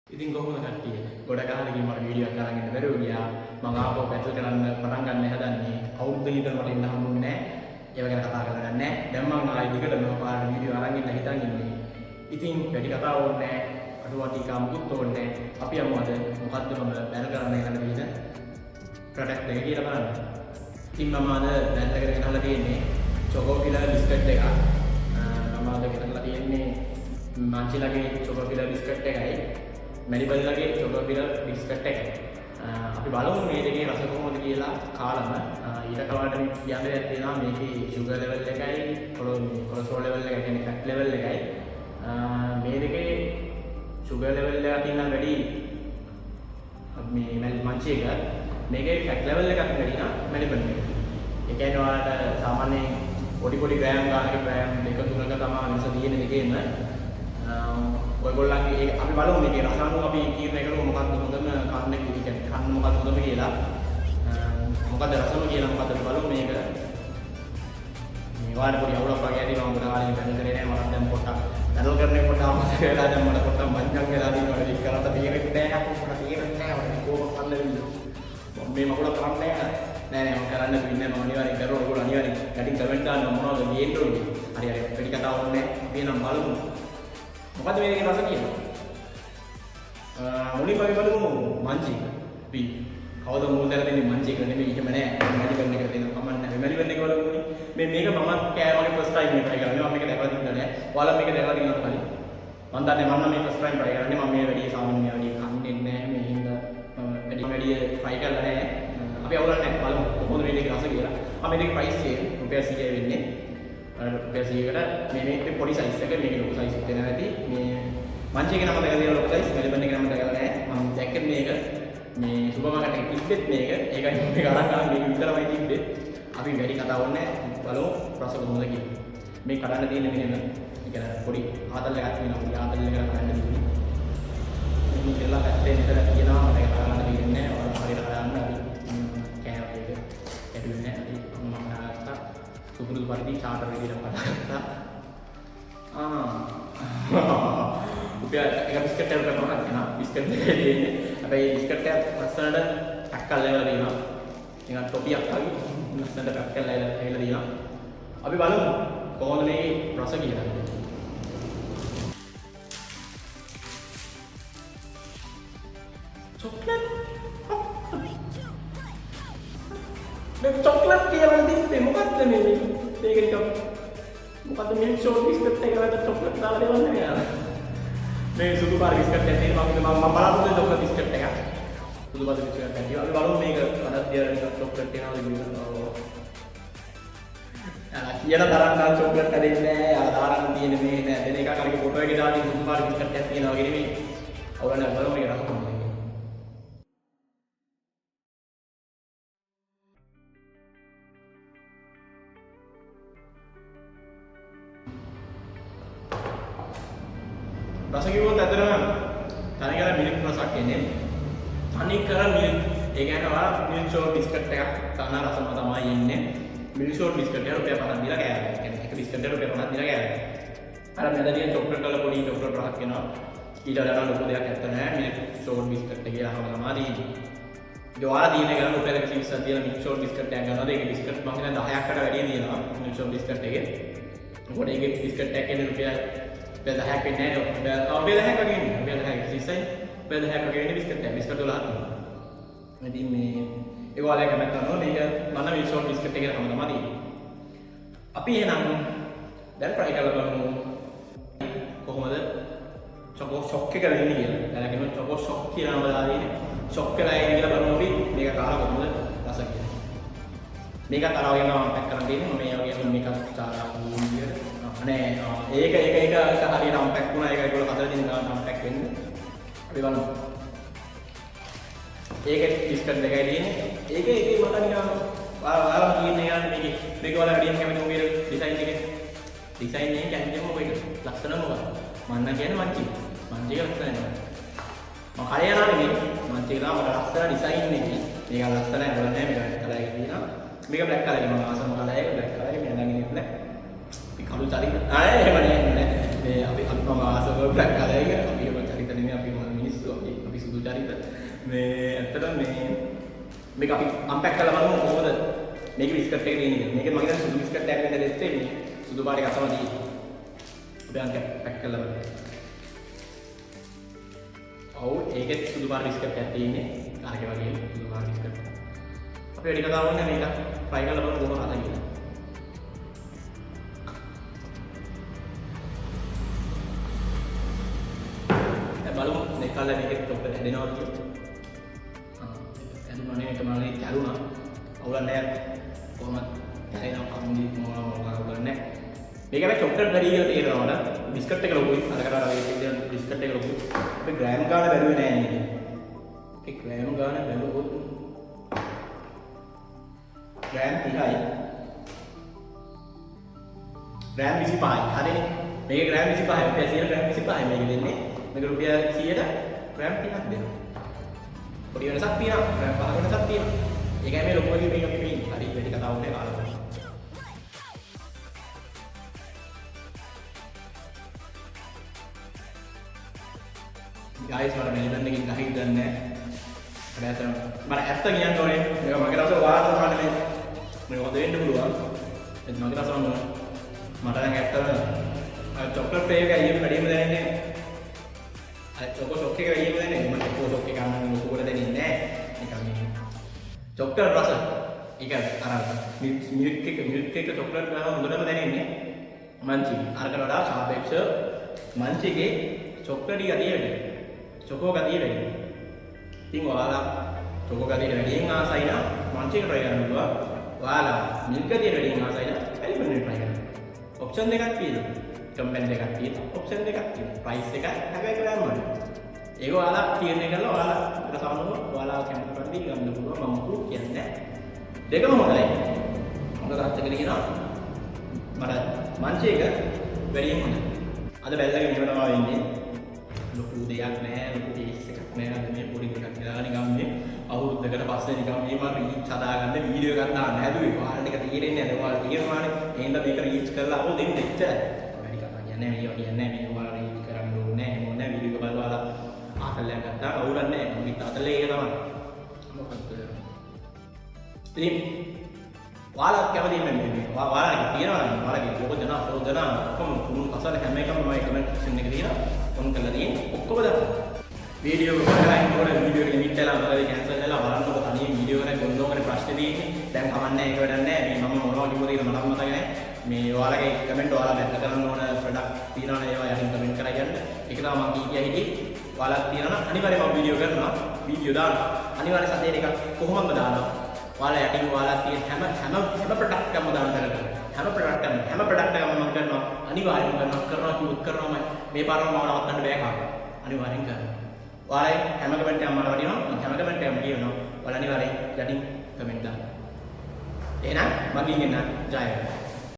ඉතින් කොහොමද කට්ටිය? ගොඩ ගහලා මට වීඩියෝ එකක් අරන් ඉන්න බැරුව ගියා. මම ආපහු පැටල් කරන්න පටන් ගන්න හදන්නේ. අවුරුද්ද විතර මට ඉන්න හම්බුන්නේ නැහැ. ඒව ගැන කතා කරලා නැහැ. දැන් මම ආයෙ දිගටම පාඩම් වීඩියෝ අරන් ඉන්න හිතන් ඉන්නේ. ඉතින් වැඩි කතා ඕනේ නැහැ. අඩුවටි කම්පුත් ඕනේ නැහැ. අපි යමු අද මොකද්ද මම බැල කරන්න යන විදිහ ප්‍රොඩක්ට් එක කියලා බලන්න. ඉතින් මම අද බැල කරගෙන ගහලා තියෙන්නේ චොකෝ පිලා බිස්කට් එකක්. මම අද ගෙනල්ලා තියෙන්නේ මාංචිලාගේ චොකෝ පිලා බිස්කට් එකයි. මැරිබල්ලගේ චොකෝපිරල් බිස්කට් එක. අපි බලමු මේ දෙකේ රස කොහොමද කියලා කාලම. ඊට කවදාද කියන්න දෙයක් තියෙනවා මේකේ sugar level එකයි cholesterol level එක කියන්නේ fat level එකයි. මේ දෙකේ sugar level එක තියෙනවා වැඩි මේ මංචි එක. මේකේ fat level එකක් වැඩි නා මැරිබල් එක. ඒ කියන්නේ ඔයාලට සාමාන්‍යයෙන් පොඩි ග්‍රෑම් ගානක ග්‍රෑම් 2-3ක තමයි වෙනස තියෙන දෙකේම. ඔයගොල්ලන්ගේ ඒක අපි බලමු මේකේ රස අනුව අපි තීරණය කරමු මොකක්ද හොඳම කන්න කියන්නේ කන්න මොකක්ද හොඳම කියලා. මොකක්ද රසම කියලා මොකක්ද අපි බලමු මේක. මේ වාර පොඩි අවුලක් වගේ ඇති මම ගොඩ කාලෙකින් බැලු කරේ නෑ මම දැන් පොට්ටක් බැලු කරන්නේ පොට්ටක් අමතක වෙලා දැන් මට පොට්ටක් මංජන් වෙලා තියෙනවා ඒක කරලා තේරෙන්නේ නෑ අපුට තේරෙන්නේ නෑ වගේ කොහොමද කන්න වෙන්නේ. මේ මගුල කරන්නේ නෑ මම කරන්න දෙන්නේ මම අනිවාර්යෙන් කරනවා ඔයගොල්ලෝ අනිවාර්යෙන් ගැටින් කමෙන්ට් දාන්න මොනවද ගේන්න ඕනේ. හරි හරි වැඩි කතාවක් නෑ අපි නම් බලමු. මොකද මේ දෙකේ රස කියන්නේ? මුලින්ම අපි බලමු මංචි. අපි කවද මුල් දැන දෙන්නේ මංචි එක නෙමෙයි එහෙම නෑ. මැලිබන් එක දෙන්න කමන්න නෑ. මැලිබන් එක බලමු නේ. මේක මම කෑමගේ ෆස්ට් ටයිම් මේ try කරන්නේ. මම මේක දැකලා තිබුණා නෑ. ඔයාලා මේක දැකලා තියෙනවද කලින්? මම දන්නේ මම මේ ෆස්ට් ටයිම් try කරන්නේ. මම මේ වැඩි සාමාන්‍ය වැඩි කන්නේ නෑ. මේ හින්දා මම වැඩි try කරලා නෑ. අපි අවුලක් නෑ. බලමු කොහොමද මේ දෙකේ රස කියලා. මේ දෙකේ price එක රුපියල් 100යි වෙන්නේ. රුපියල් 100කට මේ පොඩි සයිස් එක මේක ලොකු සයිස් එකක් දෙනවා ඇති. මේ මංචි එක නම දැකලා තියෙන ලොකු සයිස් මෙලිබන් එක නම දැකලා නැහැ. මම ජැකට් මේක මේ සුපර් මාකට් එකේ තිබ්බෙත් මේක. ඒකයි මේක අරන් ගන්න මේක විතරමයි තිබ්බේ. අපි වැඩි කතා වුණේ බලමු රස කොහොමද කියලා. මේ කඩන්න තියෙන මෙහෙම. ඒ කියන්නේ පොඩි ආතල් එකක් තියෙනවා. පොඩි ආතල් එකක් කඩන්න තියෙන්නේ. මේ දෙලා පැත්තේ විතර තියෙනවා. මට ඒක කඩන්න දෙන්නේ නැහැ. ඔයාලා හරියට කඩන්න අපි කෑම එක ඇතුලේ නැහැ. මම නාස්තා සුපුරුදු පරිදි චාටර් විදියට පටන් රුපියල් එක බිස්කට් එකක් කරනවා නේද? බිස්කට් එකේ තියෙන්නේ. හැබැයි බිස්කට් එක ලස්සනට ටක්කල් ලැබලා දෙනවා. නිකන් ටොපියක් වගේ ලස්සනට ටක්කල් ලැබලා දෙනවා. අපි බලමු කොහොමද මේ රස කියලා. චොක්ලට් මේ චොක්ලට් කියලා තිබ්බේ මොකක්ද මේ? මේක නිකන් මොකද මිල්ක් ෂෝට් බිස්කට් එක වලට චොක්ලට් දාලා දෙවන්නේ නෑ. මේ සුදු පාට බිස්කට් එකක් තියෙනවා. මම බලාපොරොත්තු වෙන චොක්ලට් බිස්කට් එකක්. සුදු පාට බිස්කට් එකක් තියෙනවා. අපි බලමු මේක අදත් තියලා චොක්ලට් එනවද කියලා. කියන තරම් නම් චොක්ලට් හදෙන්නේ නෑ. යාලා දාරන්න තියෙන මේ නෑ. දෙන එකක් අරගෙන ෆොටෝ එකේ දාලා සුදු පාට බිස්කට් එකක් තියෙනවා වගේ නෙමෙයි. අවුලක් බලමු මේක රස කොහොමද. රස කිව්වොත් ඇත්තටම තනිකර මිල්ක් රසක් එන්නේ. තනිකර මිල්ක්. ඒ කියන්නේ ඔයාලා මිල්ක් ෂෝට් බිස්කට් එකක් තන රසම තමයි එන්නේ. මිල්ක් ෂෝට් බිස්කට් එක රුපියල් 50ක් දීලා කෑවා. ඒ කියන්නේ එක බිස්කට් එක රුපියල් 50ක් දීලා කෑවා. අර මැද තියෙන චොක්ලට් වල පොඩි චොක්ලට් රසක් එනවා. ඊට වඩා ලොකු දෙයක් ඇත්ත නෑ. මිල්ක් ෂෝට් බිස්කට් එක කියලා තමයි තියෙන්නේ. ඒ ඔයාලා තියෙන එක රුපියල් 120ක් දීලා මිල්ක් ෂෝට් බිස්කට් එකක් ගන්නවාද? ඒක බිස්කට් මම හිතන්නේ 10කට වැඩිය තියෙනවා මිල්ක් ෂෝට් බිස්කට් එකේ. මොකද ඒකේ බිස්කට් එකක් එන්නේ රුපියල් 10ක් වෙන්නේ නැහැ. රුපියල් 10ක් වගේ ඉන්නේ. රුපියල් 10ක් ඉතිසයි. රුපියල් 10ක් වගේ ඉන්නේ බිස්කට් එක. බිස්කට් වල හදනවා. ඉතින් මේ ඒ වගේ කැමති කරනවා. මේක මම මිල්ක් ෂෝට් බිස්කට් එකේ තමයි තියෙන්නේ. අපි එහෙනම් දැන් try කරලා බලමු කොහොමද චොකෝ ෂොක් එක වෙන්නේ කියලා. දැනගෙන චොකෝ ෂොක් කියලා නම දාලා ඉන්නේ. ෂොක් කරලා ඉන්නේ කියලා බලමු අපි මේක කාලා කොහොමද රස කියන්නේ. මේක තරවගෙන මම පැක් කරන් දෙන්නේ. මම මේ වගේ මේක චාරා වුණේ. නෑ ඒක හරියට අම්පැක් වුණා. ඒක ඒගොල්ලෝ හදලා තියෙන ගාන අම්පැක් වෙන්නේ. අපි බලමු. ඒකේ බිස්කට් දෙකයි තියෙන්නේ. ඒකේ මට නිකන් ඔයාලා කියන්නේ යන්නේ මේක වල වැඩියෙන් කැමති මොකේද ඩිසයින් එකේ. ඩිසයින් එකේ කැමතිම මොකේද? ලස්සන මොකක්ද? මන්න කියන්නේ මංචි. මංචි එක ලස්සන නේද? මම හරිය යනවා නෙමෙයි. මංචි එක තමයි ලස්සන ඩිසයින් එකේ. මේක ලස්සනයි වල නෑ මේක කලර් එක තියෙනවා. මේක බ්ලැක් කලර් එක මම ආසම කලර් එක බ්ලැක් කලර් එක මම ළඟින් ඉන්නේ. කළු චරිත. එහෙම නෑ. මේ අපි මම ආසම බ්ලැක් කලර් එක අපි එහෙම චරිත නෙමෙයි අපි මිනිස්සු අපි සුදු චරිත මේ ඇත්තටම මේක අපි අන්පැක් කරලා බලමු කොහොමද මේක බිස්කට් එක තියෙන්නේ කියලා. මේකෙන් මම හිතන්නේ සුදු බිස්කට් එකක් වෙන්න දෙත්තේ මේ සුදු පාට එක අසම තියෙන්නේ. අපි අන්පැක් කරලා බලමු. ඔව් ඒකෙත් සුදු පාට බිස්කට් එකක් තියෙන්නේ. කාර්කේ වගේ සුදු පාට බිස්කට්. අපි වැඩි කතාවක් නැහැ මේක try කරලා බලමු කොහොමද හදන්නේ කියලා. බලමු දෙකල්ල මේකෙත් ඔක්කොම හැදෙනවා කියලා. හැදුණා නේ ඒක මම කරුණා. අවුලක් නැහැ. කොහොමද හැදෙනවා කම්මි මොනවා නැහැ. මේක හැබැයි චොක්ලට් වැඩි කියලා තේරෙනවා නේද? බිස්කට් එක ලොකුයි. අරකට අර වගේ බිස්කට් එක ලොකුයි. අපි ග්‍රෑම් ගාන බැලුවේ නැහැ නේද? ඒ ග්‍රෑම් ගාන බැලුවොත් ග්‍රෑම් 30යි. ග්‍රෑම් 25යි. හරිනේ. මේක ග්‍රෑම් 25යි. අපි 100 ග්‍රෑම් 25යි මේක දෙන්නේ. මේක රුපියල් 100ට ග්‍රෑම් 30ක් දෙනවා. පොඩි වෙනසක් තියෙනවා. ග්‍රෑම් 5 වෙනසක් තියෙනවා. ඒකයි මේ ලොකු වගේ මේක අපි පේන්නේ. හරි වැඩි කතාවක් නෑ කාලවල. guys මට මෙලිබන් එකකින් ගහින් ගන්නෑ. හැබැයි මට ඇත්ත කියන්න ඕනේ. මේක මගේ රස වාරද මට මේ හොද වෙන්න පුළුවන්. ඒක මගේ රස මට නම් ඇත්තම චොක්ලට් ෆ්ලේවර් එක අයියෙන් වැඩිම දැනෙන්නේ. අර චොකෝ ෂොක් එක වැඩිම දැනෙන්නේ. මම චොකෝ ෂොක් එක ගන්න ලොකුවට දැනෙන්නේ නැහැ. නිකන් මේ චොක්ලට් රස ඒක අර මිල්ක් එක චොක්ලට් ගාව හොඳටම දැනෙන්නේ. මන්චි අරකට වඩා සාපේක්ෂව මන්චිගේ චොක්ලට් ගතිය වැඩි. චොකෝ ගතිය වැඩි. ඉතින් ඔයාලා චොකෝ ගතියට වැඩියෙන් ආසයි නම් මන්චි එක try කරන්න පුළුවන්. ඔයාලා මිල්ක් ගතියට වැඩියෙන් ආසයි නම් එලිමන්ට් එක try කරන්න. ඔප්ෂන් දෙකක් තියෙනවා. කම්පැනි දෙකක් තියෙනවා. ඔප්ෂන් දෙකක් තියෙනවා. ප්‍රයිස් එකයි හැබැයි ග්‍රෑම් වල. ඒක ඔයාලා තීරණය කරලා ඔයාලා අපිට සමනව ඔයාලා කැමති පරිදි ගන්න පුළුවන්. මම මොකුත් කියන්නේ නැහැ. දෙකම හොඳයි. මොකද අච්චකල කියනවා මට මංචි එක වැඩියෙන් හොඳයි. අද බැලලා මෙහෙම තමයි වෙන්නේ. ලොකු දෙයක් නැහැ. ලොකු ටේස්ට් එකක් නැහැ. අද මේ පොඩි දෙයක් කියලා නිකන් මේ අවුරුද්දකට පස්සේ නිකන් මේ මම රීච් හදාගන්න වීඩියෝ එකක් දාන්න හැදුවේ. ඔයාලට ඒක තේරෙන්නේ නැහැ. ඔයාලා තේරෙනවානේ. එහෙනම් මේක රීච් කරලා අපෝ දෙන්න එච්චරයි. වැඩි කතා කියන්නේ මේවා කියන්නේ මේ ඔයාලා රීච් කරන්න ඕනේ නැහැ. එහෙම නැහැ. වීඩියෝ එක බලලා ආතල්ලයක් ගත්තා අවුලක් නැහැ. මම ආතල්ලේ ඒක තමයි. මොකක්ද? ඉතින් ඔයාලා කැමති මේ ඔයාලා කියනවා නම් ඔයාලගේ යෝජනා ඔක්කොම කුණු කසල හැම එකම මම කමෙන්ට් සෙක්ෂන් එකේ දාලා ඔන් කරලා තියෙන්නේ. ඔක්කොම දාන්න. වීඩියෝ එක බලලා ඉන්නකොට වීඩියෝ එක ලිමිට් වෙලා මොකද කැන්සල් වෙලා බලන්නකො තනියෙන් වීඩියෝ එකක් ගොන්නෝකනේ ප්‍රශ්නේ තියෙන්නේ. දැන් කමන්නේ ඒක වැඩක් නැහැ. මේ මම මොනවා කිව්වද කියලා මට මතක නැහැ. මේ ඔයාලගේ කමෙන්ට් ඔයාලා බැලලා කරන්න ඕන ප්‍රොඩක්ට් තියෙනවනේ ඒවා යටින් කමෙන්ට් කරලා යන්න. ඒක තමයි මම කීකියා හිටියේ. ඔයාලා තියෙනවා නම් අනිවාර්යයෙන්ම වීඩියෝ කරනවා. වීඩියෝ දානවා. අනිවාර්ය සතේ එකක් කොහොමද දානවා. ඔයාලා යටින් ඔයාලා තියෙන හැම ප්‍රොඩක්ට් එකක්ම දාන්න කරලා. හැම ප්‍රොඩක්ට් එකක්ම මම කරනවා. අනිවාර්යයෙන්ම කරනවා කිව්වොත් කරනවා. මේ පාරම මම නවත්තන්න බෑ කාටවත්. අනිවාර්යෙන් කරනවා. ඔයාලා හැම කමෙන්ට් එකක්ම මට වටිනවා. මම හැම කමෙන්ට් එකක්ම කියනවා. ඔයාලා අනිවාර්යෙන් යටින් කමෙන්ට් දාන්න. එහෙනම් මගින් එන්න ජය වේවා.